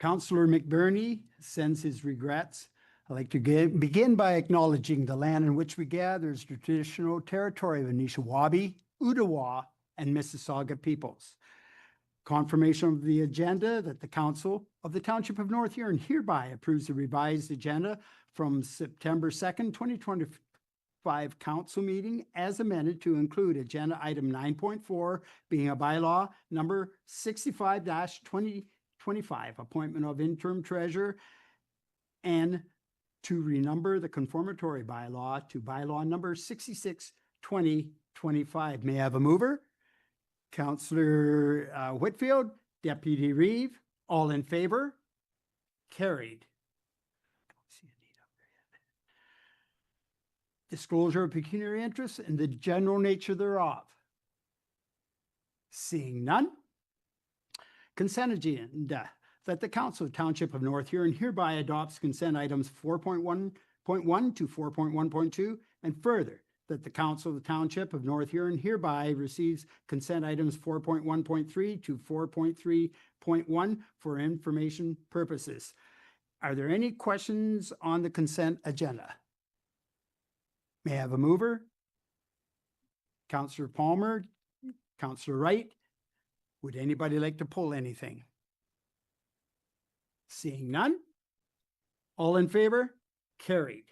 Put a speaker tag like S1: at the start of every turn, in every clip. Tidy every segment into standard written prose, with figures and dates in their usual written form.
S1: Councillor McBurney sends his regrets. I'd like to begin by acknowledging the land in which we gather is the traditional territory of Anishinaabe, Ottawa, and Mississauga peoples. Confirmation of the agenda that the Council of the Township of North Huron hereby approves the revised agenda from September 2nd, 2025 council meeting as amended to include agenda item 9.4 being a bylaw number 65-2025, appointment of interim treasurer, and to renumber the conformatory bylaw to bylaw number 66-2025. May I have a mover? Councillor Whitfield, Deputy Reeve, all in favor? Carried. Disclosure of pecuniary interest and the general nature thereof. Seeing none. Consent agenda. That the Council of Township of North Huron hereby adopts consent items 4.1.1 to 4.1.2, and further, that the Council of the Township of North Huron hereby receives consent items 4.1.3 to 4.3.1 for information purposes. Are there any questions on the consent agenda? May I have a mover? Councillor Palmer, Councillor Wright. Would anybody like to pull anything? Seeing none. All in favor? Carried.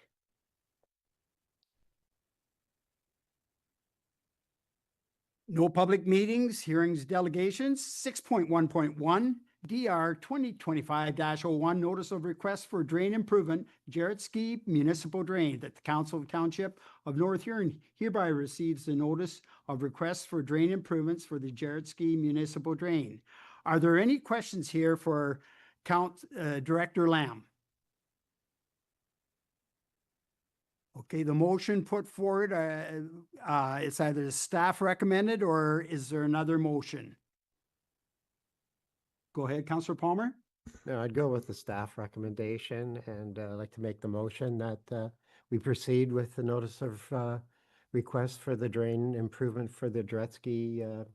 S1: No public meetings, hearings, delegations. 6.1.1, DR 2025-01, notice of request for drain improvement, Jarrett Ski Municipal Drain, that the Council of Township of North Huron hereby receives the notice of request for drain improvements for the Jarrett Ski Municipal Drain. Are there any questions here for Director Lamb? Okay, the motion put forward, it's either the staff recommended or is there another motion? Go ahead, Councillor Palmer.
S2: No, I'd go with the staff recommendation and I'd like to make the motion that we proceed with the notice of request for the drain improvement for the Dretzky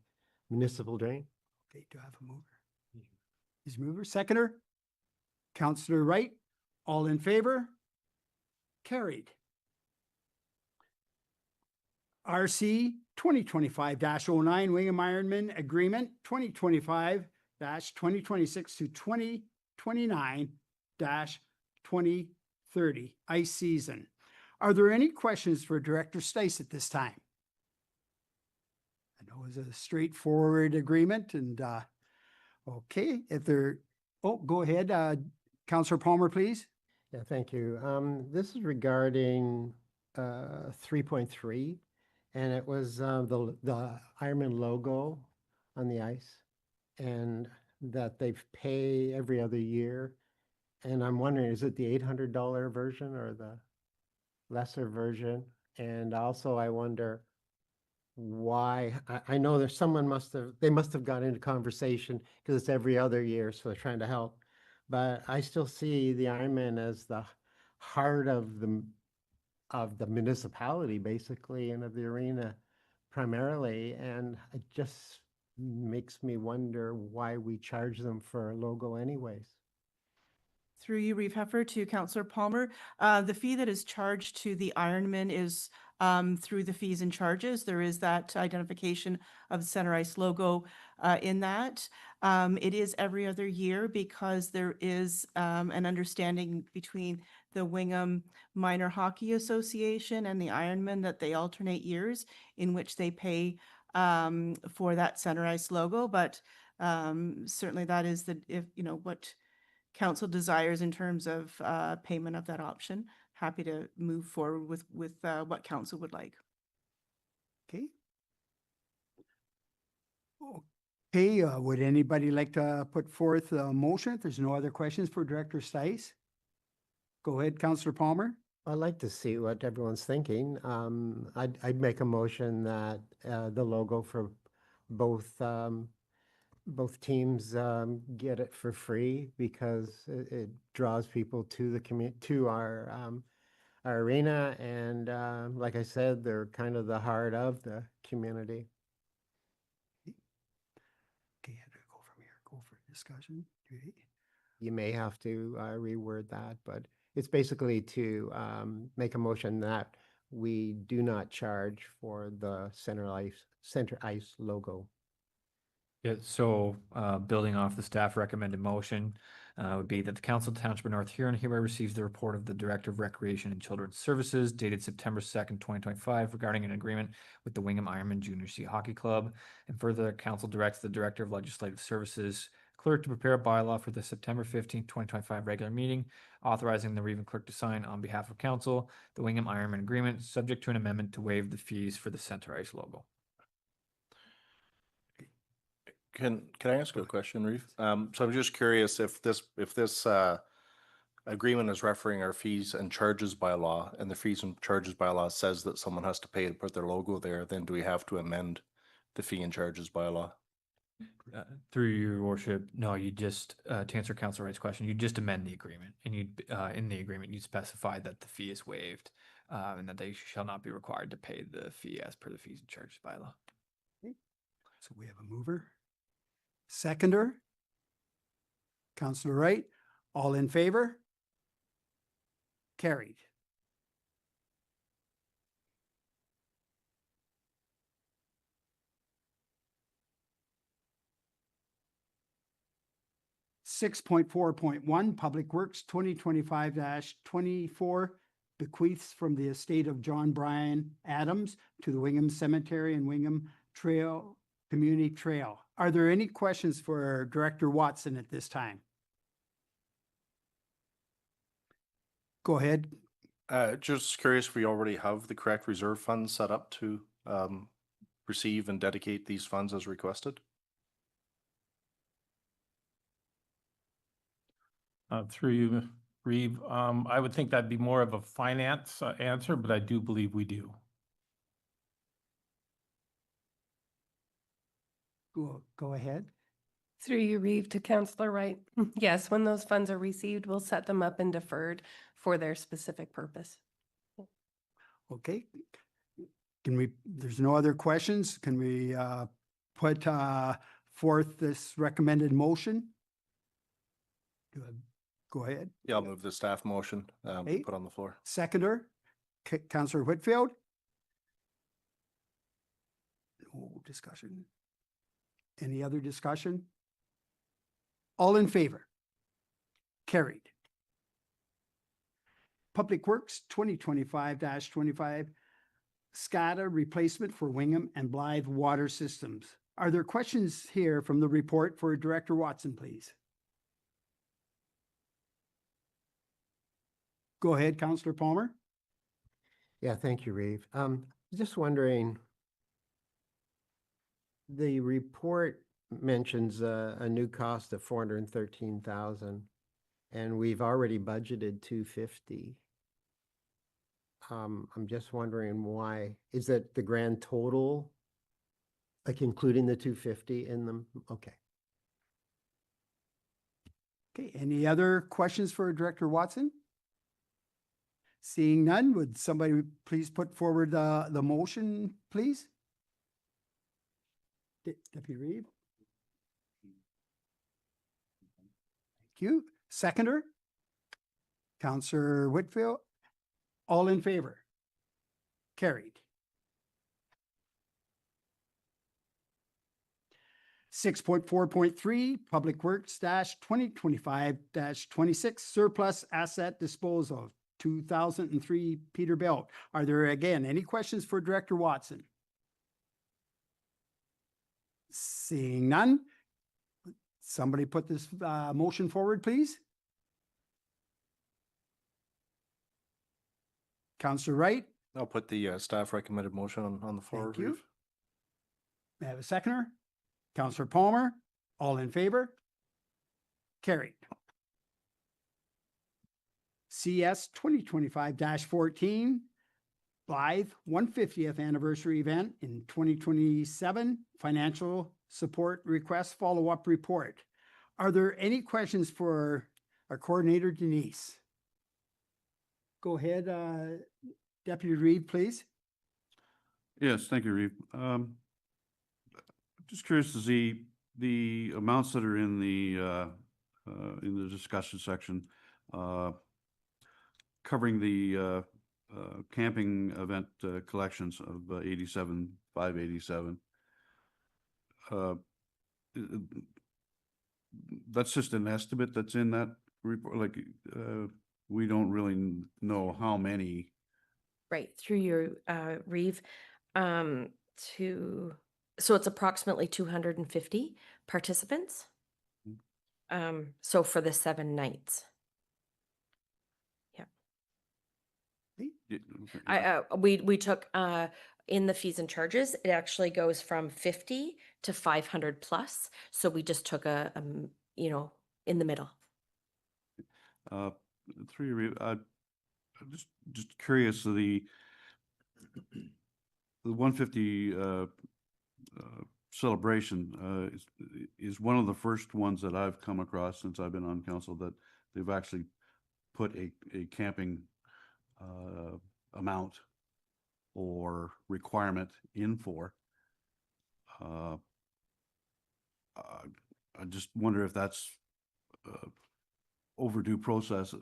S2: municipal drain.
S1: Okay, do I have a mover? Is mover, seconder? Councillor Wright, all in favor? Carried. RC 2025-09 Wingham Ironman Agreement 2025-2026 to 2029-2030 ice season. Are there any questions for Director Stice at this time? I know it's a straightforward agreement and okay, if there, oh, go ahead, Councillor Palmer, please.
S2: Yeah, thank you. This is regarding 3.3, and it was the Ironman logo on the ice, and that they pay every other year. And I'm wondering, is it the $800 version or the lesser version? And also I wonder why, I know there's someone they must have got into conversation because it's every other year, so they're trying to help. But I still see the Ironman as the heart of the municipality, basically, and of the arena primarily. And it just makes me wonder why we charge them for a logo anyways.
S3: Through you, Reeve Heffer, to Councillor Palmer. The fee that is charged to the Ironman is through the fees and charges. There is that identification of the Center Ice logo in that. It is every other year because there is an understanding between the Wingham Minor Hockey Association and the Ironman that they alternate years in which they pay for that Center Ice logo. But certainly that is what council desires in terms of payment of that option. Happy to move forward with what council would like.
S1: Okay. Okay, would anybody like to put forth a motion if there's no other questions for Director Stice? Go ahead, Councillor Palmer.
S2: I'd like to see what everyone's thinking. I'd make a motion that the logo for both teams get it for free because it draws people to the to our arena, and like I said, they're kind of the heart of the community.
S1: Okay, how do I go from here? Go for discussion. Okay.
S2: you may have to reword that, but it's basically to make a motion that we do not charge for the center ice logo.
S4: Yeah, so building off the staff recommended motion would be that the Council of the Township of North Huron hereby receives the report of the Director of Recreation and Children's Services dated September 2nd, 2025 regarding an agreement with the Wingham Ironman Junior C Hockey Club. And further, Council directs the Director of Legislative Services clerk to prepare a bylaw for the September 15th, 2025 regular meeting, authorizing the Reeve clerk to sign on behalf of council the Wingham Ironman agreement, subject to an amendment to waive the fees for the center ice logo.
S5: Can I ask a question, Reeve? So I'm just curious if this agreement is referring our fees and charges bylaw, and the fees and charges bylaw says that someone has to pay to put their logo there, then do we have to amend the fee and charges bylaw?
S4: Through your worship, no, you just, to answer Councilor Wright's question, you just amend the agreement and you, in the agreement, you specify that the fee is waived, and that they shall not be required to pay the fee as per the fees and charges bylaw.
S1: So we have a mover. Seconder. Counselor Wright, all in favor? Carried. Six point 4.1 Public Works 2025-24 bequeaths from the estate of John Bryan Adams to the Wingham Cemetery and Wingham Trail Community Trail. Are there any questions for Director Watson at this time? Go ahead.
S5: Just curious if we already have the correct reserve funds set up to receive and dedicate these funds as requested?
S6: Through you, Reeve, I would think that'd be more of a finance answer, but I do believe we do.
S1: Go ahead.
S7: Through you, Reeve, to Councillor Wright. Yes, when those funds are received, we'll set them up and deferred for their specific purpose.
S1: Okay. Can we, there's no other questions. Can we put forth this recommended motion? Go ahead.
S5: Yeah, I'll move the staff motion
S1: Okay.
S5: put on the floor.
S1: Seconder, Councillor Whitfield. No discussion. Any other discussion? All in favor? Carried. Public Works 2025-25 SCADA replacement for Wingham and Blythe Water Systems. Are there questions here from the report for Director Watson, please? Go ahead, Councillor Palmer.
S2: Yeah, thank you, Reeve. Just wondering, the report mentions a new cost of 413,000, and we've already budgeted 250. I'm just wondering why. Is that the grand total, like including the 250 in them? Okay.
S1: Okay, any other questions for Director Watson? Seeing none, would somebody please put forward the motion, please? Deputy Reeve. Thank you. Seconder? Councillor Whitfield? All in favor? Carried. 6.4.3 Public Works -2025-26 Surplus Asset Disposal 2003 Peterbilt. Are there again any questions for Director Watson? Seeing none, somebody put this motion forward, please. Councillor Wright,
S5: I'll put the staff recommended motion on the floor.
S1: Thank you.
S5: Reeve.
S1: may I have a seconder? Councillor Palmer, all in favor? Carried. CS 2025-14 Blythe 150th Anniversary Event in 2027 Financial Support Request Follow-Up Report. Are there any questions for our coordinator Denise? Go ahead, Deputy Reeve, please.
S8: Yes, thank you, Reeve. Just curious to see the amounts that are in the in the discussion section, covering the camping event collections of 87,587. That's just an estimate that's in that report, like, we don't really know how many.
S9: Right, through your, Reeve, so it's approximately 250 participants. So for the 7 nights.
S8: Yeah, okay.
S9: We took, in the fees and charges, it actually goes from 50 to 500 plus. So we just took you know, in the middle.
S8: Through your, I'm just curious, the 150 celebration is one of the first ones that I've come across since I've been on council that they've actually put a camping amount or requirement in for. I just wonder if that's overdue process.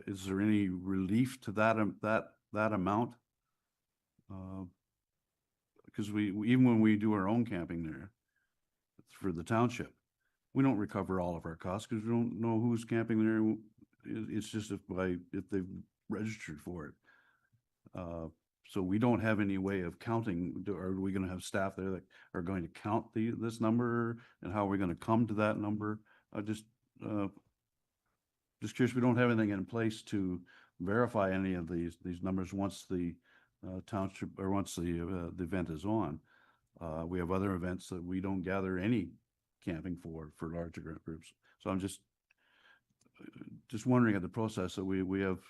S8: Is there any relief to that amount? Because we even when we do our own camping there for the township, we don't recover all of our costs because we don't know who's camping there. It's just if they've registered for it. So we don't have any way of counting. Are we going to have staff there that are going to count this number, and how are we going to come to that number? Just curious. We don't have anything in place to verify any of these numbers once the township or once the event is on. We have other events that we don't gather any camping for larger groups. So I'm just wondering at the process that we have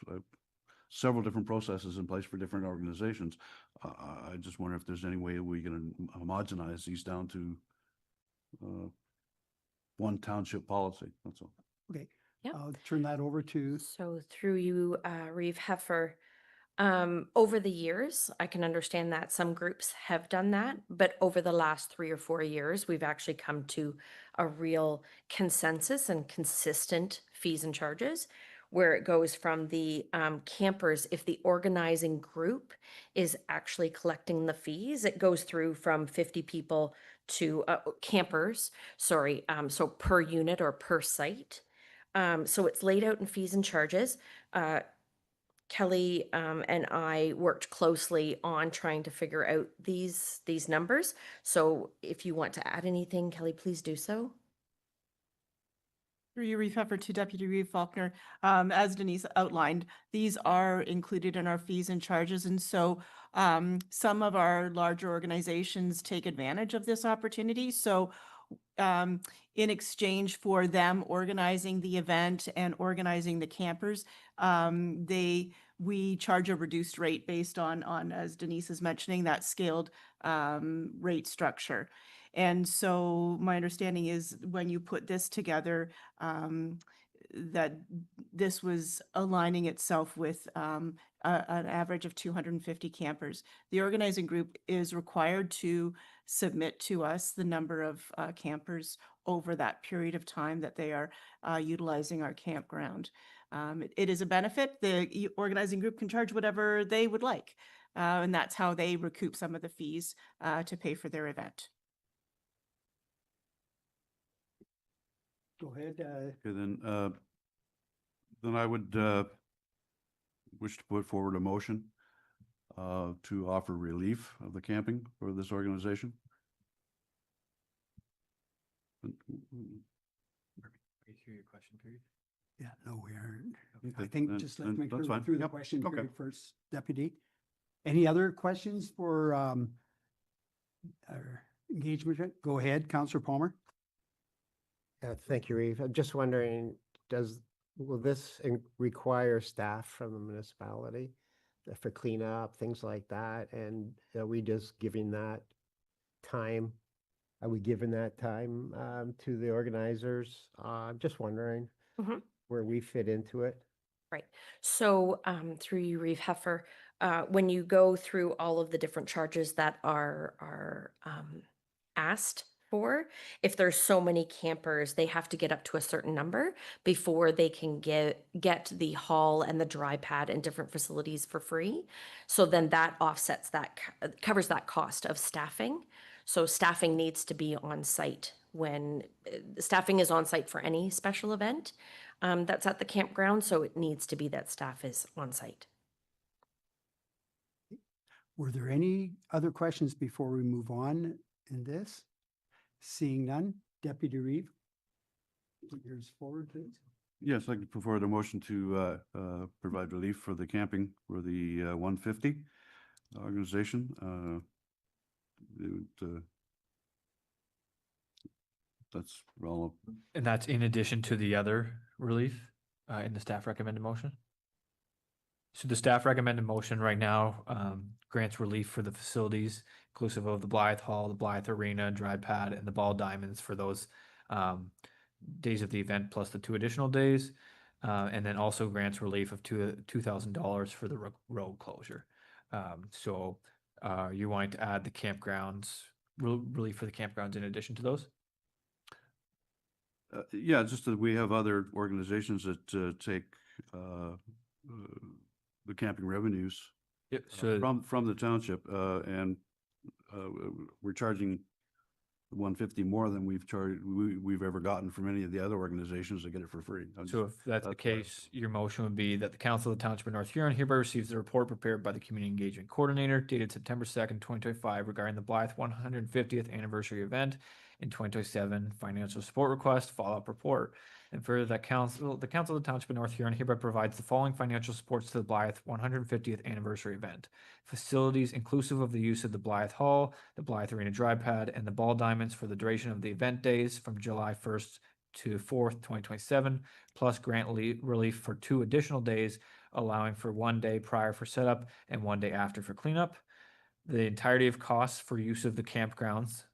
S8: several different processes in place for different organizations. I just wonder if there's any way we can homogenize these down to one township policy. That's all.
S1: Okay.
S9: Yep.
S1: I'll turn that over to,
S9: So through you, Reeve Heffer, over the years, I can understand that some groups have done that, but over the last 3 or 4 years, we've actually come to a real consensus and consistent fees and charges, where it goes from the campers. If the organizing group is actually collecting the fees, it goes through from 50 people to campers, sorry, so per unit or per site. So it's laid out in fees and charges. Kelly and I worked closely on trying to figure out these numbers. So if you want to add anything, Kelly, please do so.
S3: Through you, Reeve Heffer, to Deputy Reeve Faulkner. As Denise outlined, these are included in our fees and charges. And so some of our larger organizations take advantage of this opportunity. So in exchange for them organizing the event and organizing the campers, we charge a reduced rate based on, as Denise is mentioning, that scaled rate structure. And so my understanding is when you put this together, that this was aligning itself with an average of 250 campers. The organizing group is required to submit to us the number of campers over that period of time that they are utilizing our campground. It is a benefit. The organizing group can charge whatever they would like, and that's how they recoup some of the fees to pay for their event.
S1: go ahead.
S8: Okay, then I would wish to put forward a motion to offer relief of the camping for this organization.
S4: Are you through your question period?
S1: Yeah, no, we aren't. I
S8: Okay,
S1: think
S8: then-
S1: just let's
S8: then
S1: make sure
S8: that's
S1: we're
S8: fine.
S1: through the
S8: Yep,
S1: question
S8: okay.
S1: period first, Deputy. Any other questions for our engagement? Go ahead, Councillor Palmer.
S2: Thank you, Reeve. I'm just wondering, will this require staff from the municipality for cleanup, things like that? And are we just giving that time? Are we giving that time to the organizers? I'm just wondering
S9: Mhm.
S2: where we fit into it.
S9: Right. So through you, Reeve Heffer, when you go through all of the different charges that are asked for. If there's so many campers, they have to get up to a certain number before they can get the hall and the dry pad and different facilities for free. So then that offsets that, covers that cost of staffing. So staffing needs to be on site when staffing is on site for any special event that's at the campground. So it needs to be that staff is on site.
S1: Were there any other questions before we move on in this? Seeing none, Deputy Reeve, put yours forward, please.
S8: Yes, I could prefer the motion to provide relief for the camping for the 150 organization. That's all.
S4: And that's in addition to the other relief in the staff recommended motion? So the staff recommended motion right now grants relief for the facilities inclusive of the Blythe Hall, the Blythe Arena, dry pad, and the ball diamonds for those days of the event plus the 2 additional days. And then also grants relief of $2,000 for the road closure. So you wanting to add the campgrounds, relief for the campgrounds in addition to those?
S8: Yeah, just that we have other organizations that take the camping revenues
S4: Yep. So
S8: from the township, and we're charging 150 more than we've ever gotten from any of the other organizations that get it for free.
S4: So if that's the
S8: that's why-
S4: case, your motion would be that the Council of the Township of North Huron hereby receives the report prepared by the Community Engagement Coordinator dated September 2nd, 2025 regarding the Blythe 150th anniversary event in 2027 financial support request follow-up report. And further that the Council of the Township of North Huron hereby provides the following financial supports to the Blythe 150th anniversary event. Facilities inclusive of the use of the Blythe Hall, the Blythe Arena dry pad, and the ball diamonds for the duration of the event days from July 1st to 4th, 2027, plus grant relief for 2 additional days, allowing for 1 day prior for setup and 1 day after for cleanup. The entirety of costs for use of the campgrounds,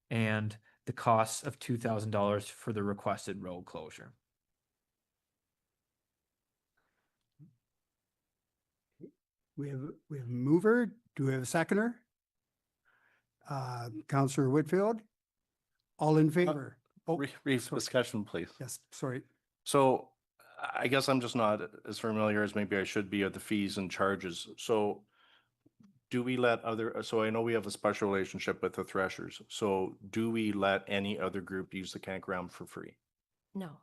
S4: and the costs of $2,000 for the requested road closure.
S1: We have a mover. Do we have a seconder? Councillor Whitfield? All in favor? Oh,
S5: Reeve,
S1: sorry.
S5: discussion, please.
S1: Yes, sorry.
S5: So I guess I'm just not as familiar as maybe I should be with the fees and charges. So do we let so I know we have a special relationship with the Threshers. So do we let any other group use the campground for free?
S9: No.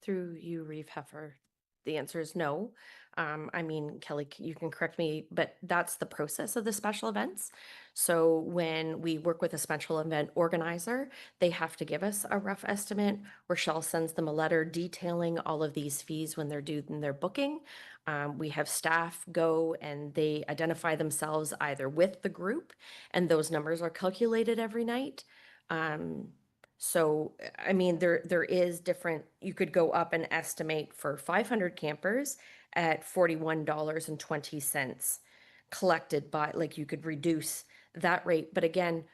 S9: Through you, Reeve Heffer, the answer is no. I mean, Kelly, you can correct me, but that's the process of the special events. So when we work with a special event organizer, they have to give us a rough estimate. Rochelle sends them a letter detailing all of these fees when they're due in their booking. We have staff go and they identify themselves either with the group, and those numbers are calculated every night. So, I mean, there is different, you could go up and estimate for 500 campers at $41.20 collected by, like, you could reduce that rate. But again,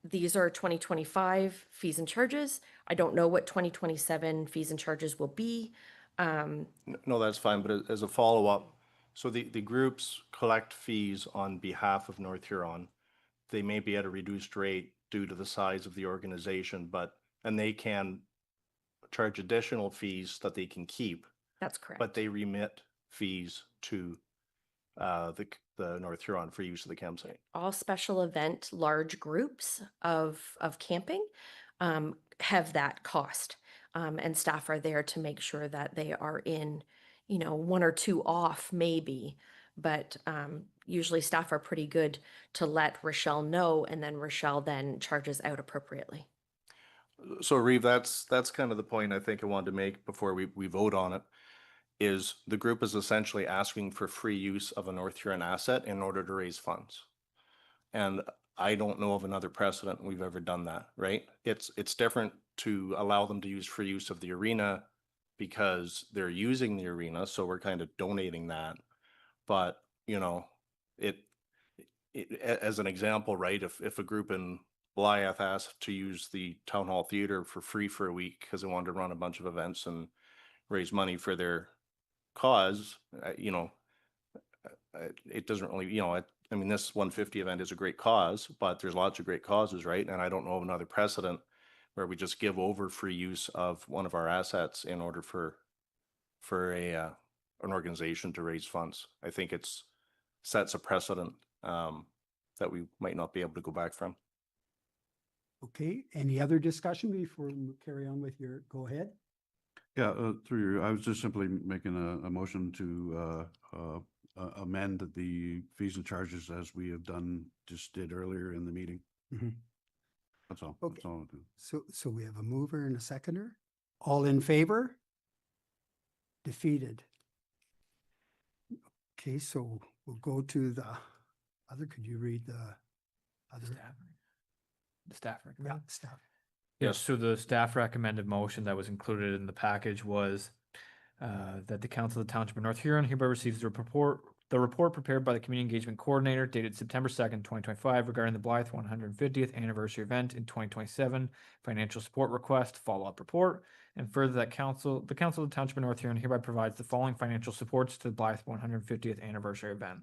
S9: these are 2025 fees and charges. I don't know what 2027 fees and charges will be.
S5: No, that's fine, but as a follow-up, so the groups collect fees on behalf of North Huron. They may be at a reduced rate due to the size of the organization, and they can charge additional fees that they can keep,
S9: That's correct.
S5: but they remit fees to the North Huron for use of the campsite.
S9: All special event, large groups of camping have that cost. And staff are there to make sure that they are in, 1 or 2 off maybe, but usually staff are pretty good to let Rochelle know, and then Rochelle then charges out appropriately.
S5: So Reeve, that's kind of the point I think I wanted to make before we vote on it, is the group is essentially asking for free use of a North Huron asset in order to raise funds. And I don't know of another precedent we've ever done that, right? It's different to allow them to use free use of the arena because they're using the arena, so we're kind of donating that. But, as an example, right, if a group in Blythe asked to use the town hall theater for free for a week because they wanted to run a bunch of events and raise money for their cause, it doesn't really, I mean, this 150 event is a great cause, but there's lots of great causes, right? And I don't know of another precedent where we just give over free use of one of our assets in order for an organization to raise funds. I think it's sets a precedent that we might not be able to go back from.
S1: Okay, any other discussion before we carry on with your, go ahead?
S8: Yeah, through you, I was just simply making a motion to amend the fees and charges as we have just did earlier in the meeting.
S1: Mhm.
S8: That's all.
S1: Okay.
S8: That's all I'll do.
S1: So we have a mover and a seconder. All in favor? Defeated. Okay, so we'll go to the other, could you read the other?
S4: The staff
S1: Yeah,
S4: recommended.
S1: staff.
S4: Yes, so the staff recommended motion that was included in the package was that the Council of the Township of North Huron hereby receives the report prepared by the Community Engagement Coordinator dated September 2nd, 2025 regarding the Blythe 150th anniversary event in 2027, financial support request, follow-up report, and further that the Council of the Township of North Huron hereby provides the following financial supports to the Blythe 150th anniversary event.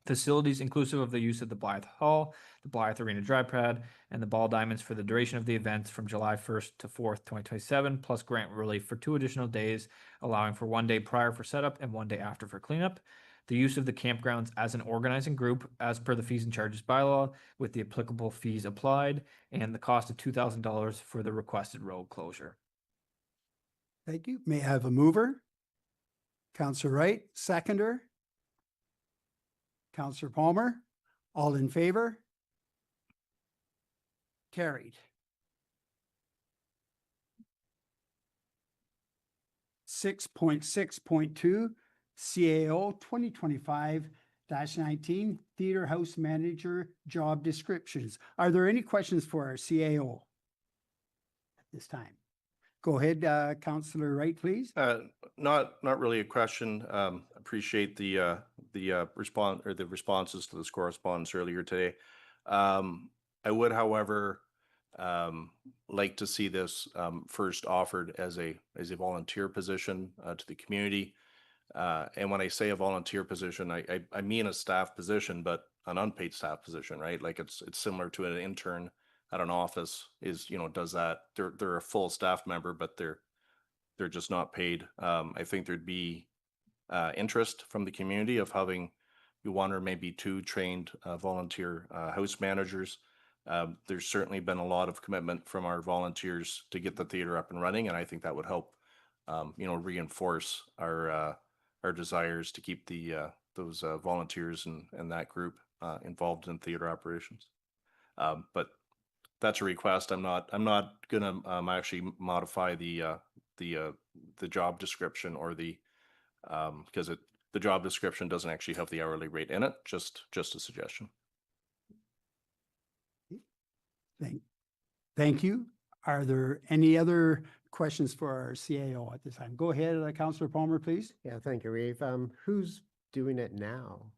S4: Facilities inclusive of the use of the Blythe Hall, the Blythe Arena dry pad, and the ball diamonds for the duration of the events from July 1st to 4th, 2027, plus grant relief for 2 additional days, allowing for 1 day prior for setup and 1 day after for cleanup. The use of the campgrounds as an organizing group as per the fees and charges bylaw with the applicable fees applied, and the cost of $2,000 for the requested road closure.
S1: Thank you. May I have a mover? Counselor Wright, seconder? Counselor Palmer, all in favor? Carried. 6.6.2 CAO 2025-19 Theater House Manager Job Descriptions. Are there any questions for our CAO at this time? Go ahead, Counselor Wright, please.
S5: Not really a question. Appreciate the response or the responses to this correspondence earlier today. I would, however, like to see this first offered as a volunteer position to the community. And when I say a volunteer position, I mean a staff position, but an unpaid staff position, right? Like it's similar to an intern at an office is, does that. They're a full staff member, but they're just not paid. I think there'd be interest from the community of having 1 or maybe 2 trained volunteer house managers. There's certainly been a lot of commitment from our volunteers to get the theater up and running, and I think that would help, reinforce our desires to keep those volunteers and that group involved in theater operations. But that's a request. I'm not gonna actually modify the job description or because the job description doesn't actually have the hourly rate in it. Just a suggestion.
S1: Thank you. Are there any other questions for our CAO at this time? Go ahead, Counselor Palmer, please.
S2: Yeah, thank you, Reeve. Who's doing it now?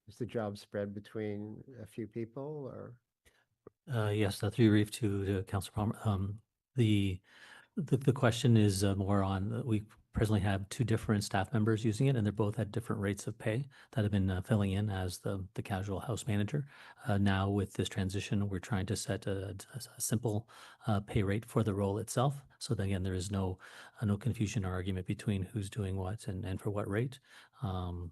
S2: Is the job spread between a few people or?
S10: Yes, through you, Reeve, to Councilor Palmer. The question is more on, we presently have 2 different staff members using it, and they're both at different rates of pay that have been filling in as the casual house manager. Now with this transition, we're trying to set a simple pay rate for the role itself. So that, again, there is no confusion or argument between who's doing what and for what rate. And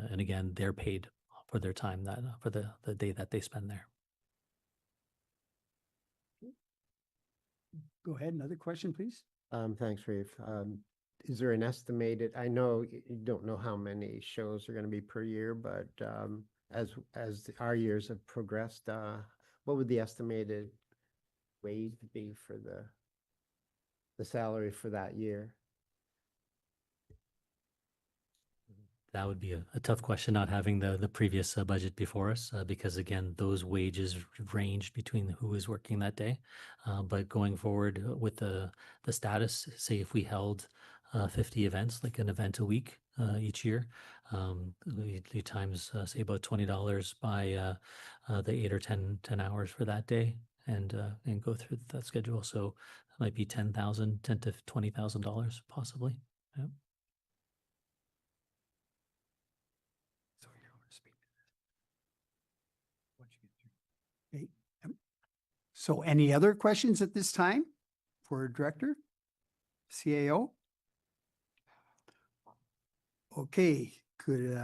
S10: again, they're paid for their time for the day that they spend there.
S1: Go ahead, another question, please.
S2: Thanks, Reeve. Is there an estimated, I know you don't know how many shows are going to be per year, but as our years have progressed, what would the estimated wage be for the salary for that year?
S10: That would be a tough question, not having the previous budget before us, because again, those wages range between who is working that day. But going forward with the status, say if we held 50 events, like an event a week each year, you times say about $20 by the 8 or 10 hours for that day, and go through that schedule. So it might be $10,000 to $20,000 possibly. Yeah.
S1: So you want to speak? So any other questions at this time for Director, CAO? Okay, could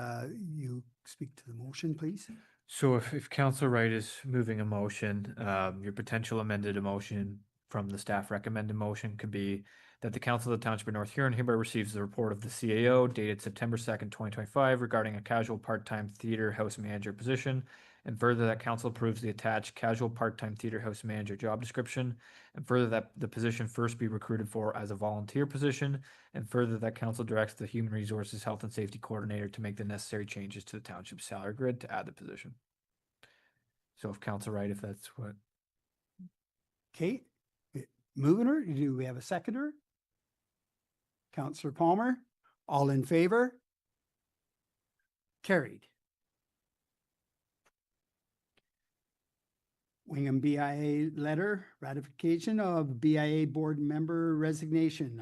S1: you speak to the motion, please?
S4: So if Council Wright is moving a motion, your potential amended motion from the staff recommended motion could be that the Council of the Township of North Huron hereby receives the report of the CAO dated September 2nd, 2025 regarding a casual part-time theater house manager position. And further, that council approves the attached casual part-time theater house manager job description. And further, that the position first be recruited for as a volunteer position. And further, that council directs the Human Resources Health and Safety Coordinator to make the necessary changes to the township salary grid to add the position. So if Council Wright, if that's what.
S1: Okay, moving her, do we have a seconder? Counselor Palmer, all in favor? Carried. Wingham BIA letter, ratification of BIA board member resignation.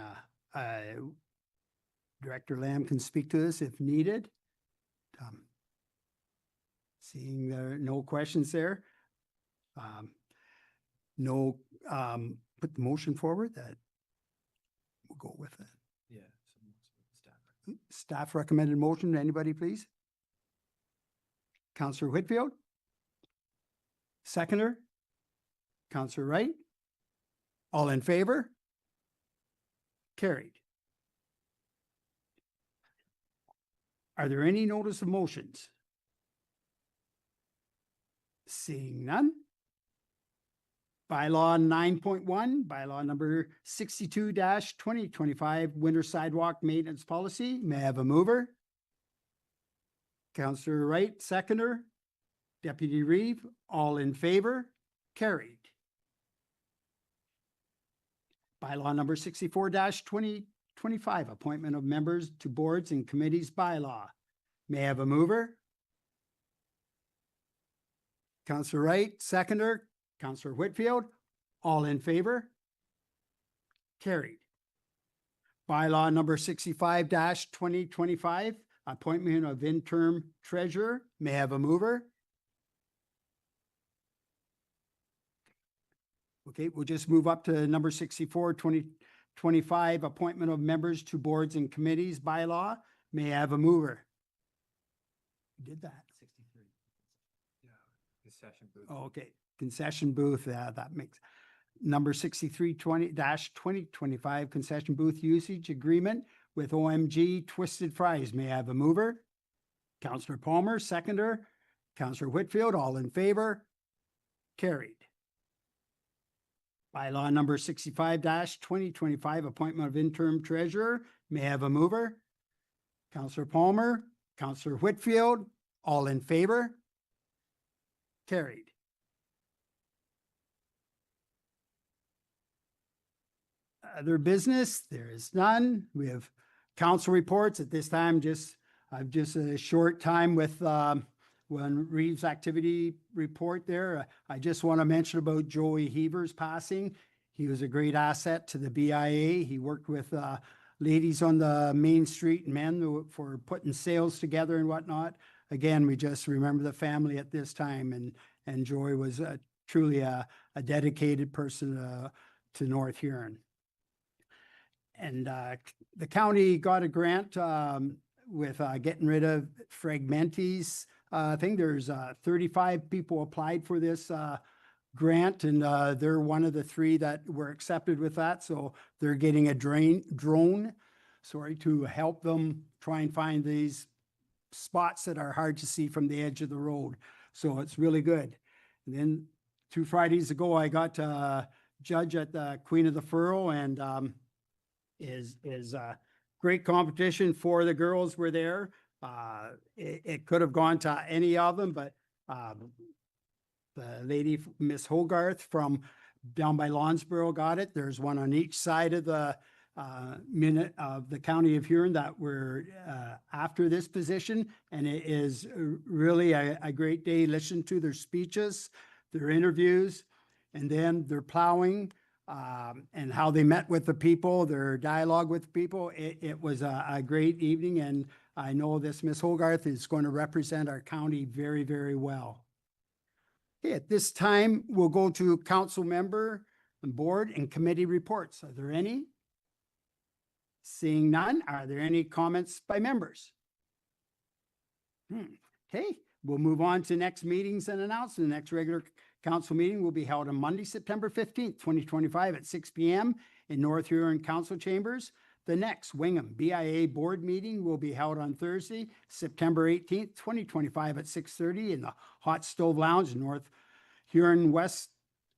S1: Director Lamb can speak to this if needed. Seeing there are no questions there. Put the motion forward that we'll go with it.
S4: Yeah.
S1: Staff recommended motion. Anybody, please? Counselor Whitfield? Seconder? Counselor Wright? All in favor? Carried. Are there any notice of motions? Seeing none. Bylaw 9.1, bylaw number 62-2025, winter sidewalk maintenance policy. May I have a mover? Counselor Wright, seconder. Deputy Reeve, all in favor? Carried. Bylaw number 64-2025, appointment of members to boards and committees bylaw. May I have a mover? Counselor Wright, seconder. Counselor Whitfield, all in favor? Carried. Bylaw number 65-2025, appointment of interim treasurer. May I have a mover? Okay, we'll just move up to number 64-2025, appointment of members to boards and committees bylaw. May I have a mover? You did that.
S4: 63. Yeah. Concession booth.
S1: Okay, concession booth, that makes number 63-2025 concession booth usage agreement with OMG Twisted Fries. May I have a mover? Counselor Palmer, seconder. Counselor Whitfield, all in favor? Carried. Bylaw number 65-2025, appointment of interim treasurer. May I have a mover? Counselor Palmer, Counselor Whitfield, all in favor? Carried. Other business, there is none. We have council reports at this time. I've just a short time with when Reeves activity report there. I just want to mention about Joey Heaver's passing. He was a great asset to the BIA. He worked with ladies on the main street and men for putting sales together and whatnot. Again, we just remember the family at this time, and Joey was truly a dedicated person to North Huron. And the county got a grant with getting rid of fragmenties. I think there's 35 people applied for this grant, and they're one of the 3 that were accepted with that. So they're getting a drone, to help them try and find these spots that are hard to see from the edge of the road. So it's really good. And then 2 Fridays ago, I got to judge at the Queen of the Furrow, and is great competition. 4 of the girls were there. It could have gone to any of them, but the lady, Miss Hogarth from down by Lawnsboro, got it. There's one on each side of the minute of the county of Huron that were after this position, and it is really a great day. Listen to their speeches, their interviews, and then their plowing. And how they met with the people, their dialogue with people. It was a great evening, and I know this Miss Hogarth is going to represent our county very, very well. Okay, at this time, we'll go to council member and board and committee reports. Are there any? Seeing none, are there any comments by members? Okay, we'll move on to next meetings and announce. The next regular council meeting will be held on Monday, September 15th, 2025 at 6 p.m. in North Huron Council Chambers. The next Wingham BIA Board meeting will be held on Thursday, September 18th, 2025 at 6:30 in the Hot Stove Lounge in North Huron West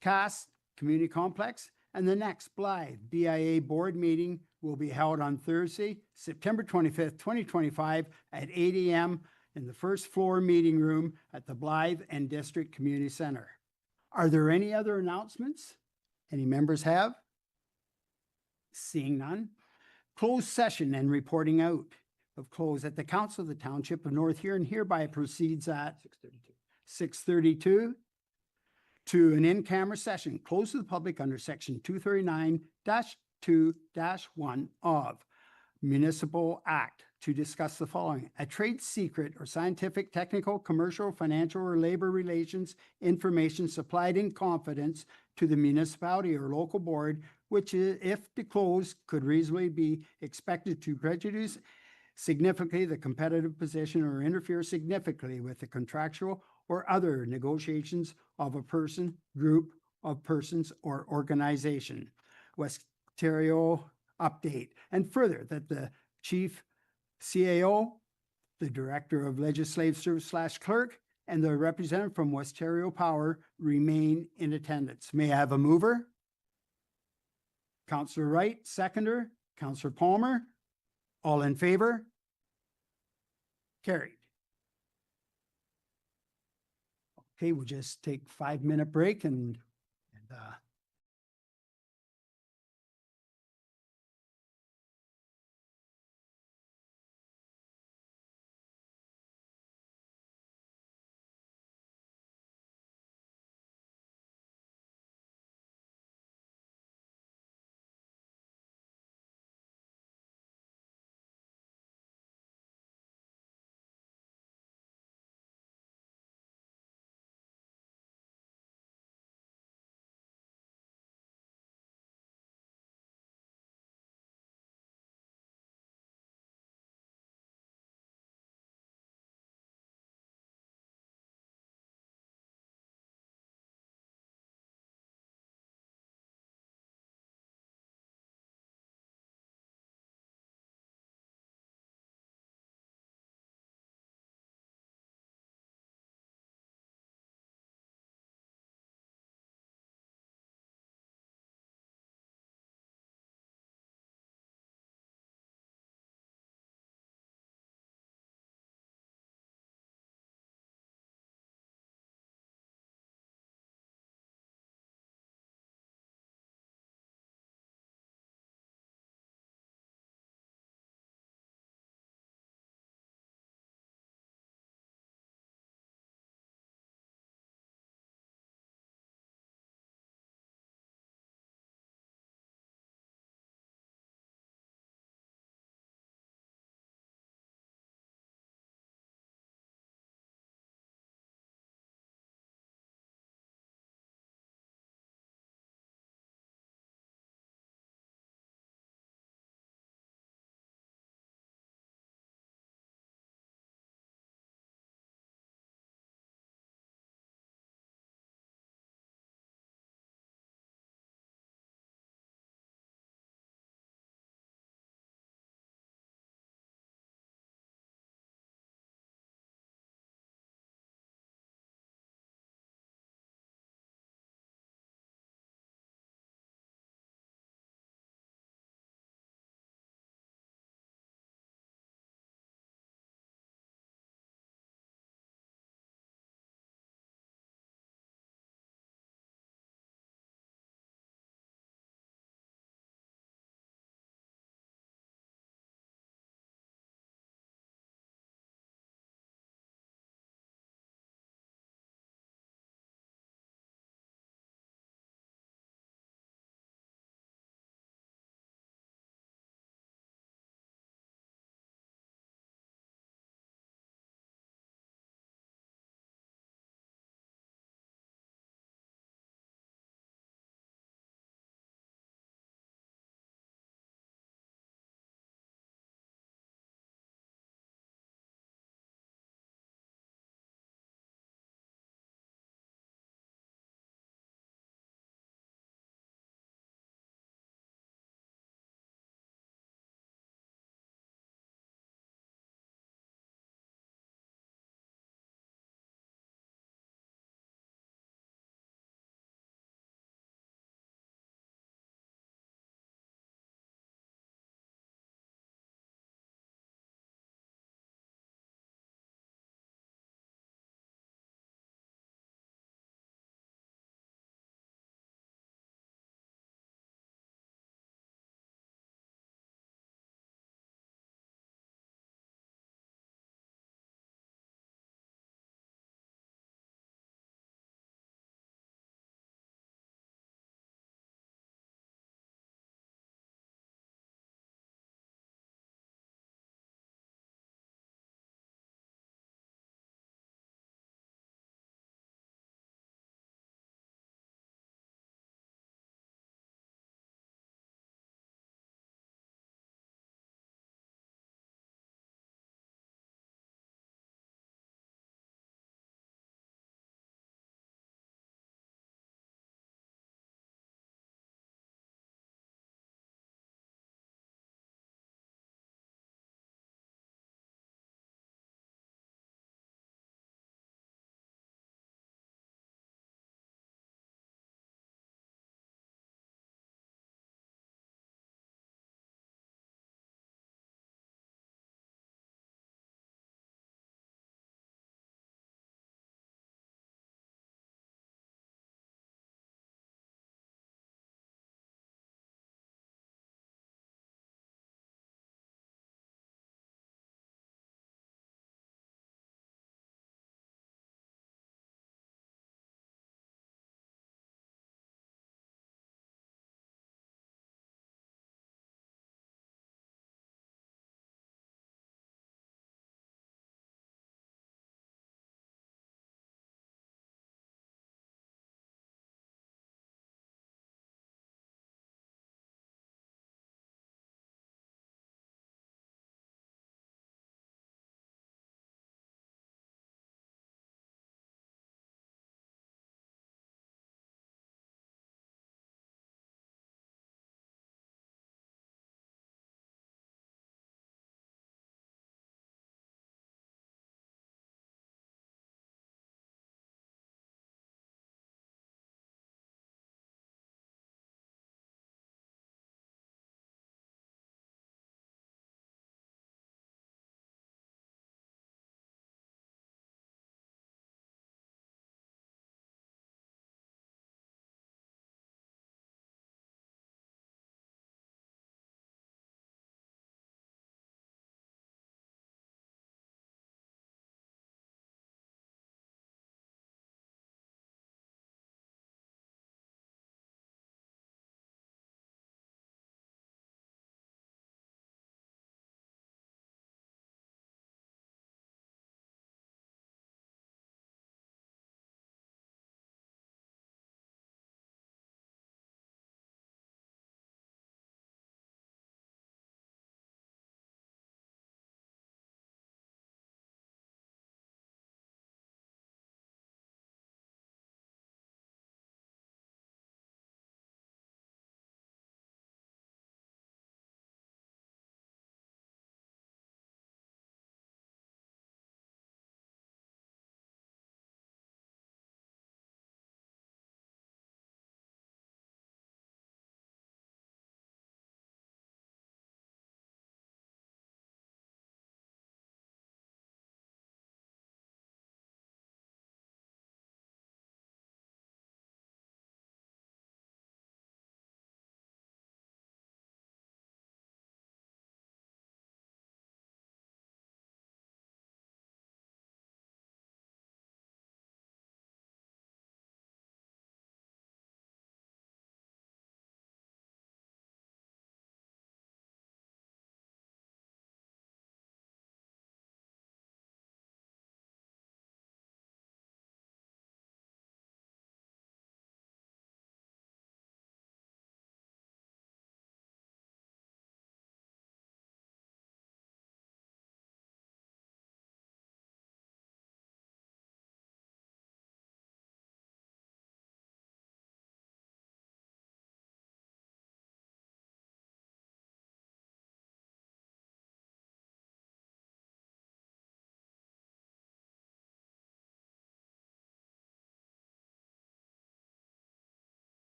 S1: Cast Community Complex. And the next Blythe BIA Board meeting will be held on Thursday, September 25th, 2025 at 8 a.m. in the first floor meeting room at the Blythe and District Community Center. Are there any other announcements any members have? Seeing none. Closed session and reporting out of close at the Council of the Township of North Huron hereby proceeds at 6:32 to an in-camera session closed to the public under section 239-2-1 of Municipal Act to discuss the following: a trade secret or scientific, technical, commercial, financial, or labor relations information supplied in confidence to the municipality or local board, which if disclosed could reasonably be expected to prejudice significantly the competitive position or interfere significantly with the contractual or other negotiations of a person, group of persons, or organization. West Ontario update. And further, that the chief CAO, the director of legislative service / clerk, and the representative from West Ontario Power remain in attendance. May I have a mover? Councillor Wright, seconder. Councillor Palmer. All in favor? Carried. Okay, we'll just take 5-minute break and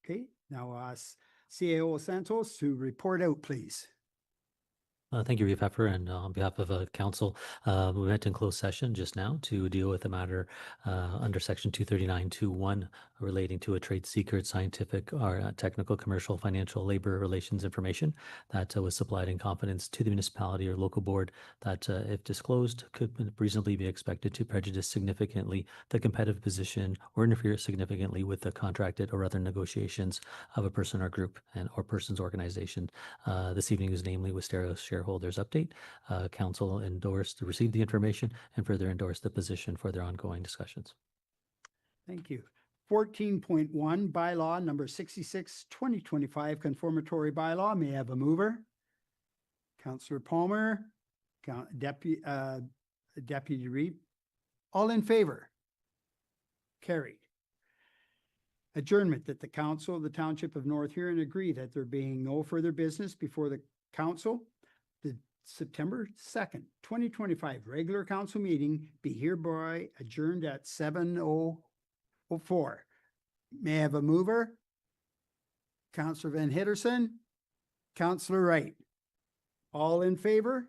S1: Okay, now, CAO Santos to report out, please.
S10: Thank you, Reeve Heffer, and on behalf of council, we went in closed session just now to deal with a matter under section 239(2)(1) relating to a trade secret, scientific, or technical, commercial, financial, labor relations information that was supplied in confidence to the municipality or local board that, if disclosed, could reasonably be expected to prejudice significantly the competitive position or interfere significantly with the contracted or other negotiations of a person or group and or person's organization. This evening is namely Wisteria shareholders update. Council endorsed to receive the information and further endorse the position for their ongoing discussions.
S1: Thank you. 14.1 bylaw number 66, 2025 conformatory bylaw. May I have a mover? Councillor Palmer, Deputy Reed. All in favor? Carried. Adjournment that the council of the Township of North Huron agree that there being no further business before the council, the September 2nd, 2025 regular council meeting be hereby adjourned at 7:04. May I have a mover? Councillor Van Hitterson, Councillor Wright. All in favor?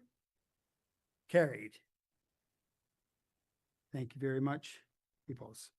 S1: Carried. Thank you very much, peoples.